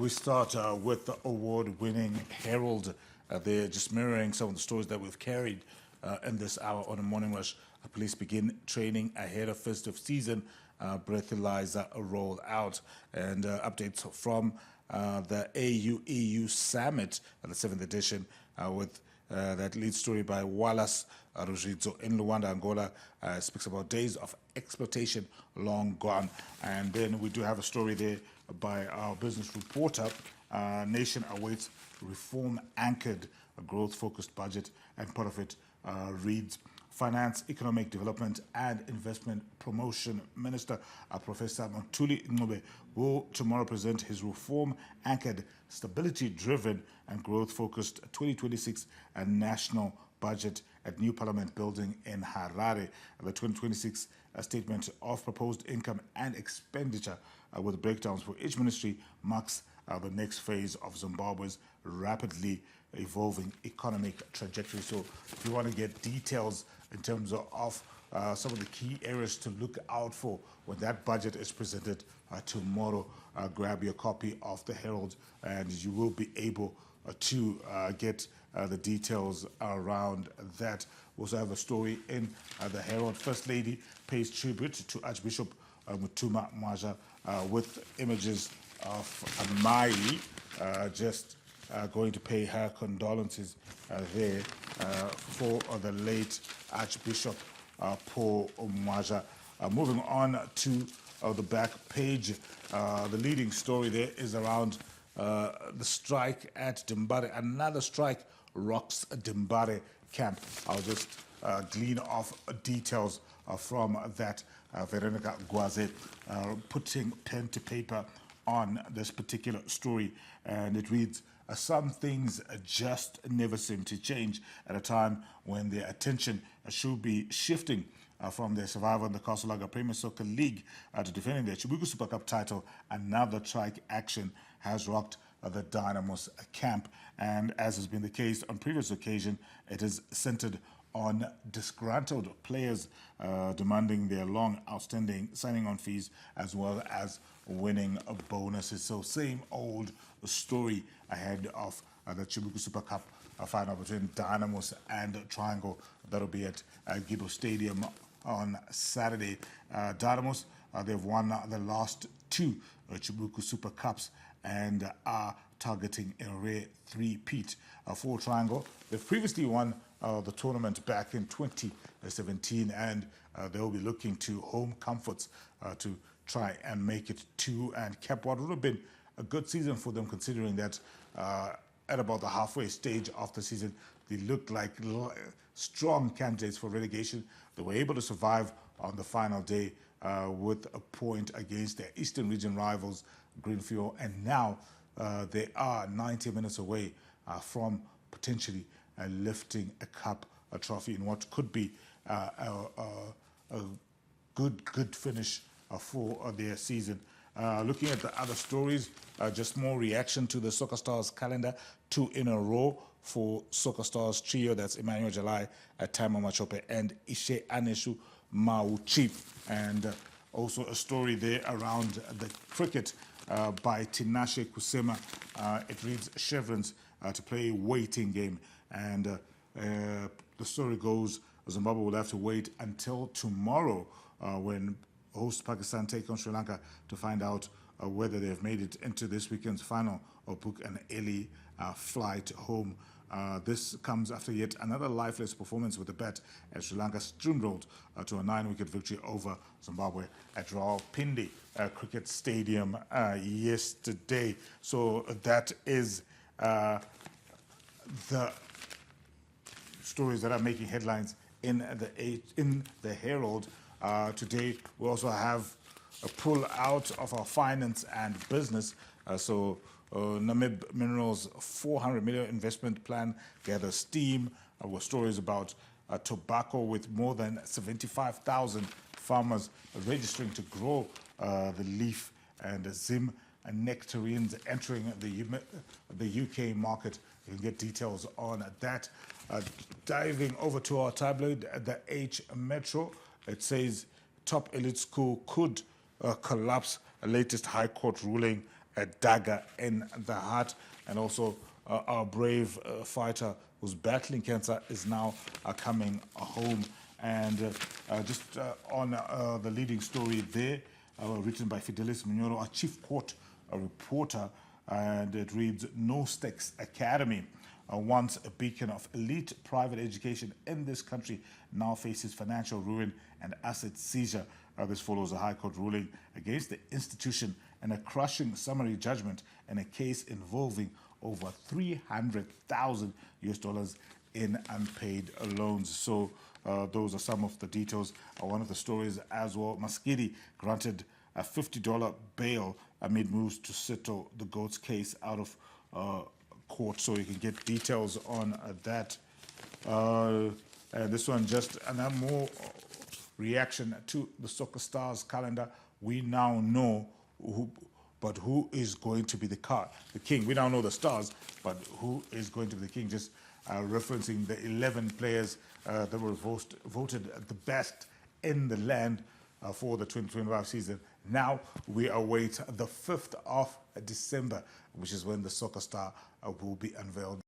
We start with the award-winning Herald. They're just mirroring some of the stories that we've carried in this hour on the Morning Rush. Police begin training ahead of festive season. Breathalyzer roll out. And updates from the AU-EU Summit, the 7th edition, with that lead story by Wallace Rujidzo in Luanda, Angola, speaks about days of exploitation long gone. And then we do have a story there by our business reporter. Nation awaits reform-anchored growth-focused budget, and part of it reads, Finance, Economic Development and Investment Promotion Minister Professor Mantuli Ncube will tomorrow present his reform-anchored, stability-driven and growth-focused 2026 national budget at New Parliament Building in Harare. The 2026 statement of proposed income and expenditure with breakdowns for each ministry marks the next phase of Zimbabwe's rapidly evolving economic trajectory. So if you want to get details in terms of some of the key areas to look out for when that budget is presented tomorrow, grab your copy of the Herald and you will be able to get the details around that. We also have a story in the Herald. First Lady pays tribute to Archbishop Mutuma Maja with images of Amai just going to pay her condolences there for the late Archbishop Paul Maja. Moving on to the back page, the leading story there is around the strike at Dimbare. Another strike rocks Dimbare camp. I'll just glean off details from that. Veronica Gwaze putting pen to paper on this particular story, and it reads, some things just never seem to change at a time when their attention should be shifting from their survival in the Castle Premier Soccer League to defending their Chibuku Super Cup title. Another strike action has rocked the Dynamos camp, and as has been the case on previous occasion, it is centered on disgruntled players demanding their long outstanding signing on fees as well as winning bonuses. So same old story ahead of the Chibuku Super Cup final between Dynamos and Triangle. That'll be at Gibo Stadium on Saturday. Dynamos, they've won the last two Chibuku Super Cups and are targeting a rare three-peat. For Triangle, they've previously won the tournament back in 2017, and they'll be looking to home comforts to try and make it to and cap what would have been a good season for them, considering that at about the halfway stage of the season, they looked like strong candidates for relegation. They were able to survive on the final day with a point against their Eastern Region rivals, Greenfield, and now they are 90 minutes away from potentially lifting a cup, a trophy in what could be a good finish for their season. Looking at the other stories, just more reaction to the Soccer Stars calendar, 2 in a row for Soccer Stars trio. That's Emmanuel Jalai, Taima Machope, and Ishe Aneshu Mauchi. And also a story there around the cricket by Tinashe Kusema. It reads Chevrons to play a waiting game. And the story goes, Zimbabwe will have to wait until tomorrow when host Pakistan take on Sri Lanka to find out whether they've made it into this weekend's final or book an early flight home. This comes after yet another lifeless performance with the bat as Sri Lanka steamrolled to a 9-wicket victory over Zimbabwe at Rawalpindi Cricket Stadium yesterday. So that is the stories that are making headlines in the Herald. Today we also have a pull out of our finance and business. Namib Minerals' 400 million investment plan gathers steam. With stories about tobacco, with more than 75,000 farmers registering to grow the leaf, and Zim and nectarines entering the UK market. You can get details on that. Diving over to our tabloid, the H Metro, it says top elite school could collapse, a latest High Court ruling a dagger in the heart. And also our brave fighter who's battling cancer is now coming home. And just on the leading story there, written by Fidelis Munyoro, a chief court reporter, and it reads, No Stakes Academy, once a beacon of elite private education in this country, now faces financial ruin and asset seizure. This follows a High Court ruling against the institution and a crushing summary judgment in a case involving over $300,000 in unpaid loans. So those are some of the details. One of the stories as well, Maskedi granted a $50 bail amid moves to settle the GOAT's case out of court. So you can get details on that. And this one, just another more reaction to the Soccer Stars calendar. We now know who is going to be the king. We now know the stars, but who is going to be the king? Just referencing the 11 players that were voted the best in the land for the 2025 season. Now we await the 5th of December, which is when the Soccer Star will be unveiled.